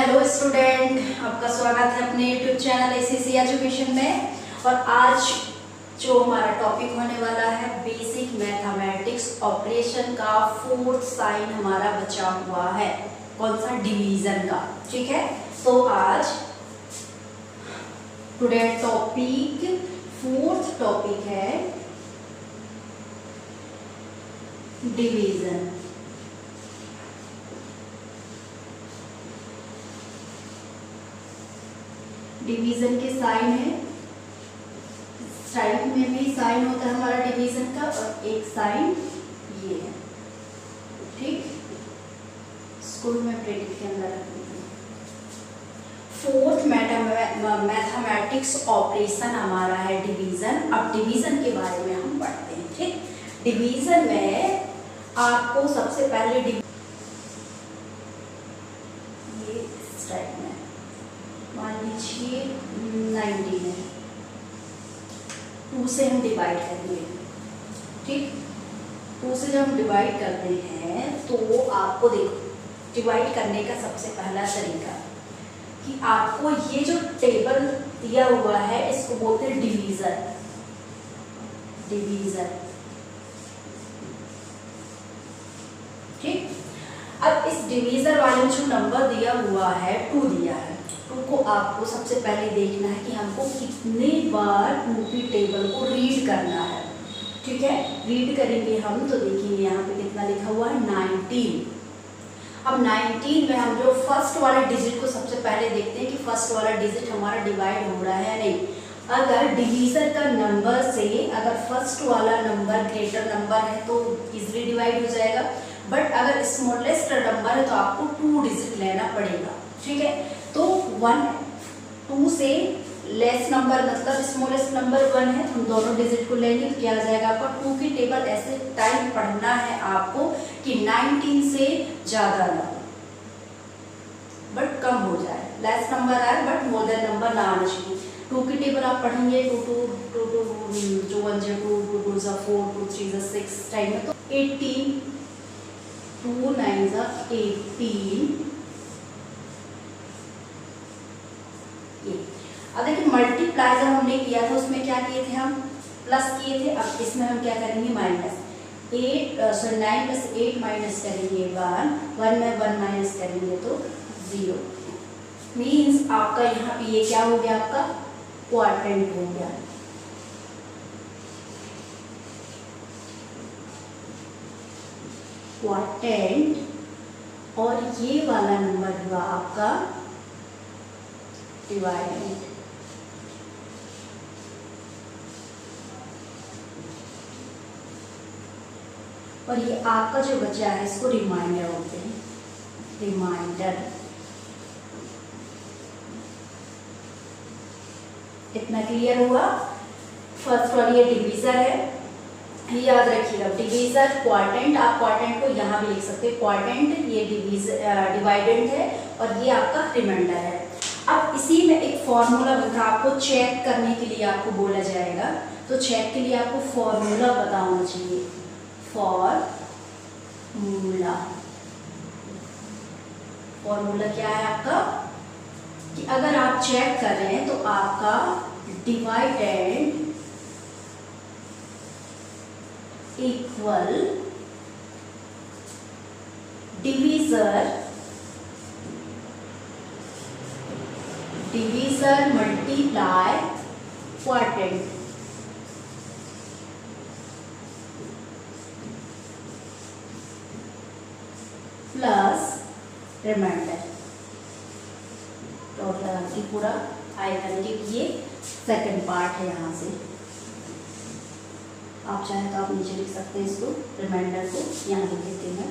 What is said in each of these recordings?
Hello student, आपका स्वागत है अपने यूट्यूब चैनल एसीसी एजुकेशन में। और आज जो हमारा टॉपिक होने वाला है बेसिक मैथमेटिक्स ऑपरेशन का फोर्थ साइन हमारा बचा हुआ है। कौन सा? डिवीजन का। ठीक है, तो आज टुडे टॉपिक फोर्थ टॉपिक है डिवीजन। डिवीजन के साइन है, साइन में भी साइन होता है हमारा डिवीजन का, और एक साइन ये है। ठीक, स्कूल में प्रेडिक्ट के अंदर फोर्थ मैथमेटिक्स ऑपरेशन हमारा है डिवीजन। अब डिवीजन के बारे में हम पढ़ते हैं। ठीक, डिवीजन में आपको सबसे पहले ये इस टाइप में मान लीजिए 90 है, 2 से हम डिवाइड करेंगे। ठीक, 2 से जब हम डिवाइड करते हैं तो आपको देखो डिवाइड करने का सबसे पहला तरीका कि आपको ये जो टेबल दिया हुआ है इसको बोलते हैं डिवीजर। डिवीजर। ठीक, अब इस डिवीजर वाले में जो नंबर दिया हुआ है 2 दिया है, 2 को आपको सबसे पहले देखना है कि हमको कितने बार 2 की टेबल को रीड करना है। ठीक है, रीड करेंगे हम तो देखेंगे यहाँ पे कितना लिखा हुआ है 19। अब 19 में हम जो फर्स्ट वाले डिजिट को सबसे पहले देखते हैं कि फर्स्ट वाला डिजिट हमारा डिवाइड हो रहा है या नहीं। अगर डिवीजर का नंबर से अगर फर्स्ट वाला नंबर ग्रेटर नंबर है तो इजिली डिवाइड हो जाएगा, बट अगर स्मॉलेस्ट नंबर है तो आपको 2 डिजिट लेना पड़ेगा। ठीक है, तो 2 से लेस नंबर मतलब स्मॉलेस्ट नंबर 1 है, हम दोनों डिजिट को लेंगे तो क्या आ जाएगा आपका 2 की टेबल। ऐसे टाइम पढ़ना है आपको कि 19 से ज़्यादा ना हो बट कम हो जाए, लेस नंबर आए बट मोर देन नंबर ना आना चाहिए। 2 की टेबल आप पढ़ेंगे 2 2 2 2 जो 1 जो 2 2 2 4 2 3 6 टाइम में तो 18 2 9 18। अब देखिए मल्टीप्लाई जब हमने किया था उसमें क्या किए थे हम? प्लस किए थे। अब इसमें हम क्या करेंगे? माइनस 9 में से 8 माइनस करेंगे 1 में 1 माइनस करेंगे तो 0। मीन्स आपका यहाँ पे ये क्या हो गया? आपका क्वाड्रेंट हो गया। क्वाड्रेंट, और ये वाला नंबर हुआ आपका डिवाइडेंट। और ये आपका जो बचा है इसको रिमाइंडर बोलते हैं। रिमाइंडर। इतना क्लियर हुआ? फर्स्ट वाली ये डिवीजर है, ये याद रखिएगा। डिवीजर, क्वाड्रेंट, आप क्वाड्रेंट को यहाँ भी लिख सकते हैं क्वाड्रेंट, ये डिवाइडेंट है, और ये आपका रिमाइंडर है। अब इसी में एक फॉर्मूला बनता है, आपको चेक करने के लिए आपको बोला जाएगा, तो चेक के लिए आपको फॉर्मूला पता होना चाहिए। फॉर्मूला क्या है आपका? कि अगर आप चेक कर रहे हैं तो आपका dividend equal divisor multiply quadrant. Plus remainder. Total पूरा आएगा। ये सेकंड पार्ट है, यहाँ से आप चाहें तो आप नीचे लिख सकते हैं इसको, रिमाइंडर को यहाँ लिख देते हैं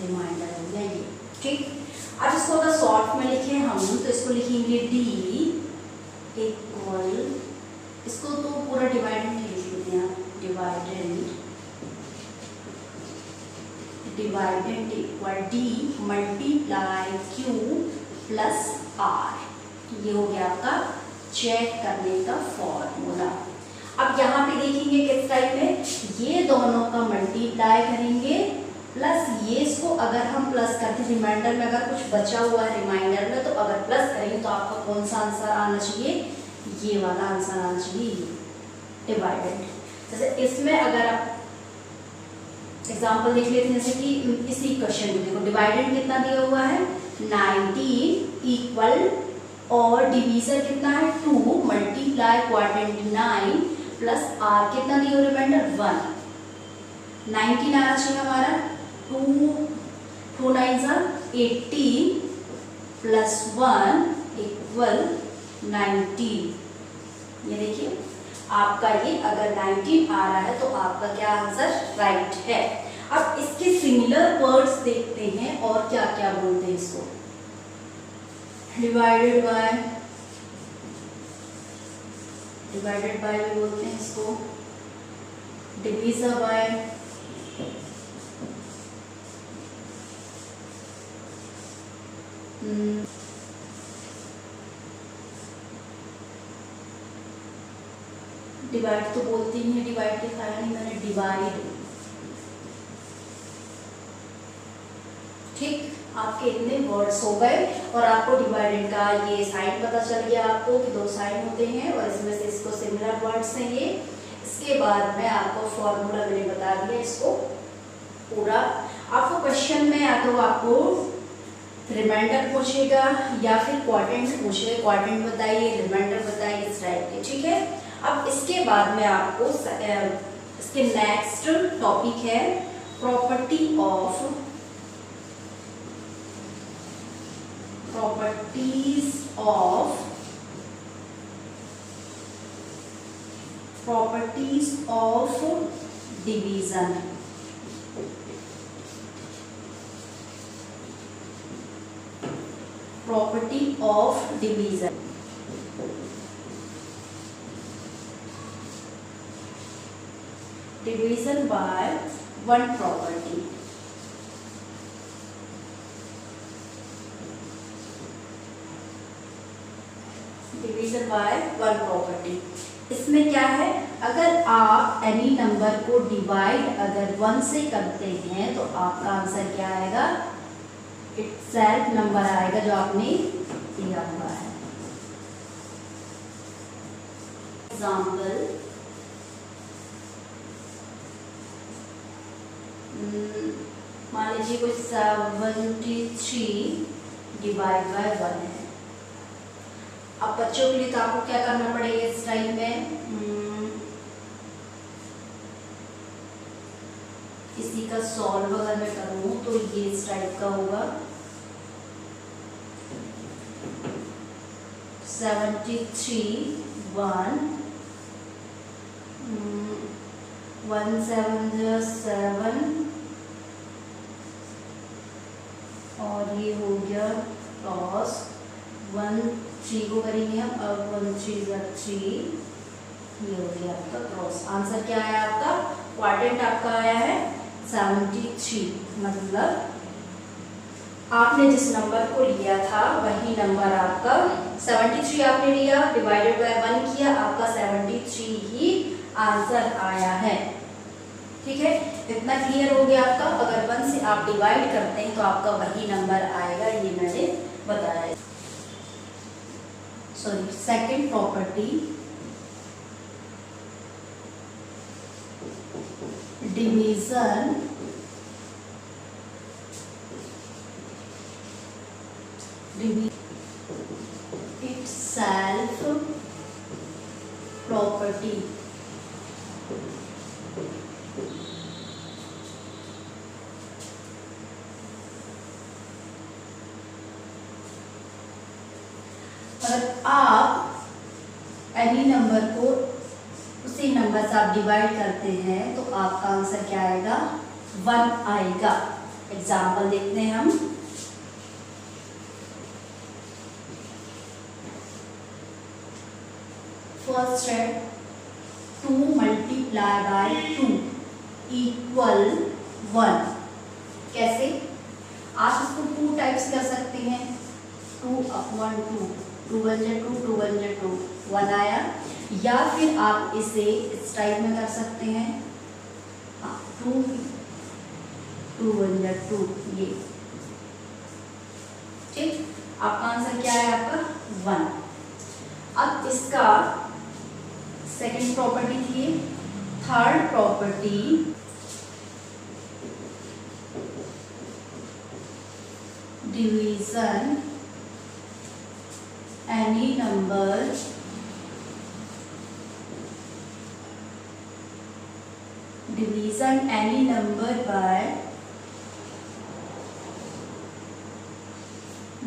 रिमाइंडर हो गया ये। ठीक, अब इसको अगर शॉर्ट में लिखें हम तो इसको लिखेंगे D इक्वल, इसको तो पूरा डिवाइडेंट लिख लेते हैं, डिवाइडेंट equal D multiply Q plus R। ये हो गया आपका चेक करने का फॉर्मूला। अब यहाँ पे देखेंगे किस टाइप में, ये दोनों का मल्टीप्लाई करेंगे प्लस ये इसको अगर हम प्लस करते रिमाइंडर में, अगर कुछ बचा हुआ है रिमाइंडर में, तो अगर प्लस करेंगे तो आपका कौन सा आंसर आना चाहिए, ये वाला आंसर आना चाहिए, डिवाइडेड। जैसे इसमें अगर आप एग्जांपल देख लेते हैं, जैसे कि इसी क्वेश्चन में देखो डिवाइडेड कितना दिया हुआ है 19 इक्वल और डिवीजर कितना है 2 मल्टीप्लाई क्वाड्रेंट 9 प्लस आर कितना दिया रिमाइंडर 1। 19 आना चाहिए हमारा, 2 9 18 प्लस 1 इक्वल 19। ये देखिए आपका ये अगर 19 आ रहा है तो आपका क्या आंसर राइट है। अब इसके सिमिलर वर्ड्स देखते हैं और क्या क्या बोलते हैं इसको। डिवाइडेड बाय भी बोलते हैं इसको, डिवीजर बाय, डिवाइड तो बोलती नहीं है, डिवाइड दिखाया नहीं मैंने, डिवाइड। ठीक, आपके इतने वर्ड्स हो गए और आपको डिवाइडेड का ये साइन पता चल गया आपको कि 2 साइन होते हैं और इसमें से इसको सिमिलर वर्ड्स हैं ये। इसके बाद में आपको फॉर्मूला मैंने बता दिया इसको पूरा। आपको क्वेश्चन में या तो आपको रिमाइंडर पूछेगा या फिर क्वाड्रेंट पूछेगा, क्वाड्रेंट बताइए, रिमाइंडर बताइए, इस टाइप के। ठीक है, अब इसके बाद में आपको इसके नेक्स्ट टॉपिक है properties of division. Property of division, division by one property. Division by one property, इसमें क्या है, अगर आप एनी नंबर को डिवाइड अगर 1 से करते हैं तो आपका आंसर क्या आएगा, इटसेल्फ नंबर आएगा जो आपने दिया हुआ है। एग्जाम्पल, मान लीजिए कोई 73 डिवाइड बाय 1 है। अब बच्चों के लिए तो आपको क्या करना पड़ेगा इस टाइम में, इसी का सॉल्व अगर मैं करूँ तो ये इस टाइप का होगा 73 1 1 7 7 और ये हो गया क्रॉस 1 3 को करेंगे हम, अब 1 3 3, ये हो गया आपका क्रॉस। आंसर क्या आया आपका, क्वाड्रेंट आपका आया है 73। मतलब आपने जिस नंबर को लिया था वही नंबर आपका 73 आपने लिया, डिवाइडेड बाय 1 किया, आपका 73 ही आंसर आया है। ठीक है, इतना क्लियर हो गया आपका। अगर 1 से आप डिवाइड करते हैं तो आपका वही नंबर आएगा, ये मैंने बताया। Sorry, second property, division itself property। अगर आप एनी नंबर को उसी नंबर से आप डिवाइड करते हैं तो आपका आंसर क्या आएगा, 1 आएगा। एग्जाम्पल देखते हैं हम, फर्स्ट है 2 मल्टीप्लाई बाय 2 इक्वल 1। कैसे, आप इसको 2 टाइप्स कर सकते हैं, 2 अपॉन 2, 2 1 2, 2 1 2, 1 आया। या फिर आप इसे इस टाइप में कर सकते हैं, 2 2 1 जा 2, ये ठीक। आपका आंसर क्या है? आपका 1। अब इसका सेकंड प्रॉपर्टी थी, third property, division any number by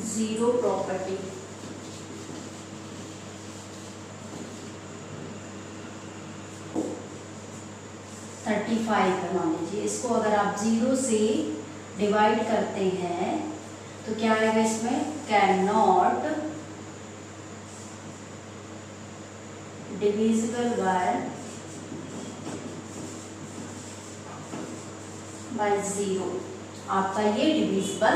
zero property. Thirty five है, मान लीजिए इसको अगर आप 0 से डिवाइड करते हैं तो क्या आएगा इसमें? Can not divisible by 0। आपका ये डिविजिबल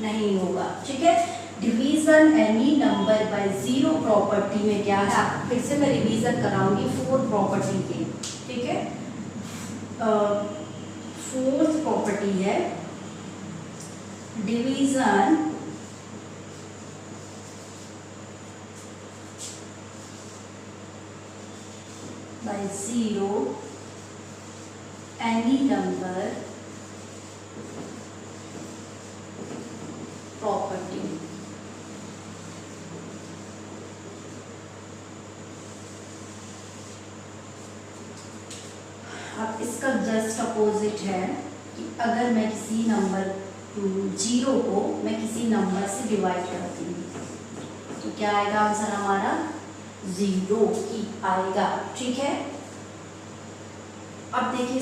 नहीं होगा, ठीक है। Division any number by 0 property में क्या है? आप फिर से मैं रिवीजन कराऊंगी 4 प्रॉपर्टी के, ठीक है। फोर्थ प्रॉपर्टी है division bye 0 any number property. अब इसका जस्ट अपोजिट है कि अगर मैं किसी नंबर 0 को मैं किसी नंबर से डिवाइड करती हूँ तो क्या आएगा आंसर हमारा? 0 ही आएगा, ठीक है। अब देखिए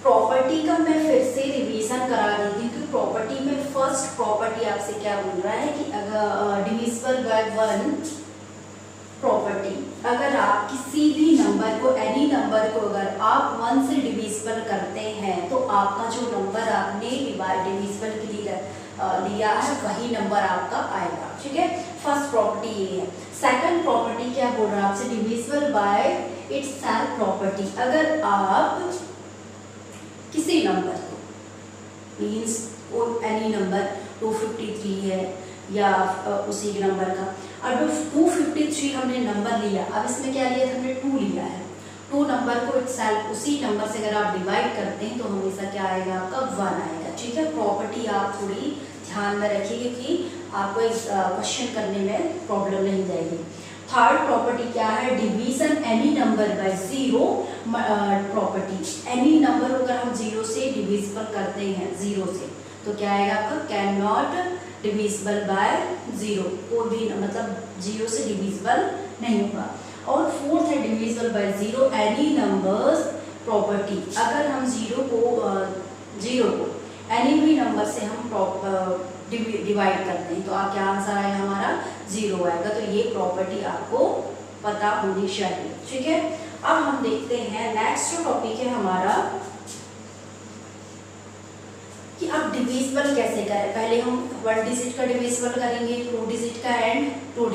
प्रॉपर्टी का मैं फिर से रिवीजन करा देती हूँ कि प्रॉपर्टी में फर्स्ट प्रॉपर्टी आपसे क्या बोल रहा है कि अगर डिविजिबल बाय 1 प्रॉपर्टी, अगर आप किसी भी नंबर को, एनी नंबर को अगर आप 1 से डिविजिबल करते हैं तो आपका जो नंबर आपने डिविजिबल के लिए लिया है वही नंबर आपका आएगा, ठीक है। फर्स्ट प्रॉपर्टी ये है। सेकंड प्रॉपर्टी क्या बोल रहा है आपसे? Divisible by itself property. अगर आप किसी नंबर को, मीन्स एनी नंबर 253 है या उसी के नंबर का, अब 253 हमने नंबर लिया, अब इसमें क्या लिया? हमने 2 लिया है। 2 नंबर को इटसेल्फ उसी नंबर से अगर आप डिवाइड करते हैं तो हमेशा क्या आएगा? आपका 1 आएगा, ठीक है। प्रॉपर्टी आप थोड़ी ध्यान में रखिए क्योंकि आपको क्वेश्चन करने में प्रॉब्लम नहीं जाएगी। थर्ड प्रॉपर्टी क्या है? Division any number by 0 property. Any number अगर हम 0 से डिविजिबल करते हैं, 0 से, तो क्या आएगा आपका? कैन नॉट डिविजिबल बाय 0, कोई भी मतलब 0 से डिविजिबल नहीं होगा। और फोर्थ है divisible by 0 any numbers property. अगर हम 0 को एनी भी नंबर से हम डिवाइड करते हैं तो आप क्या आंसर आएगा हमारा? 0 आएगा। तो ये प्रॉपर्टी आपको पता होनी चाहिए, ठीक है। अब हम देखते हैं नेक्स्ट जो टॉपिक है हमारा कि अब डिविजिबल कैसे करें। पहले हम 1 डिजिट का डिविजिबल करेंगे, 2 डिजिट का एंड 2 डिजिट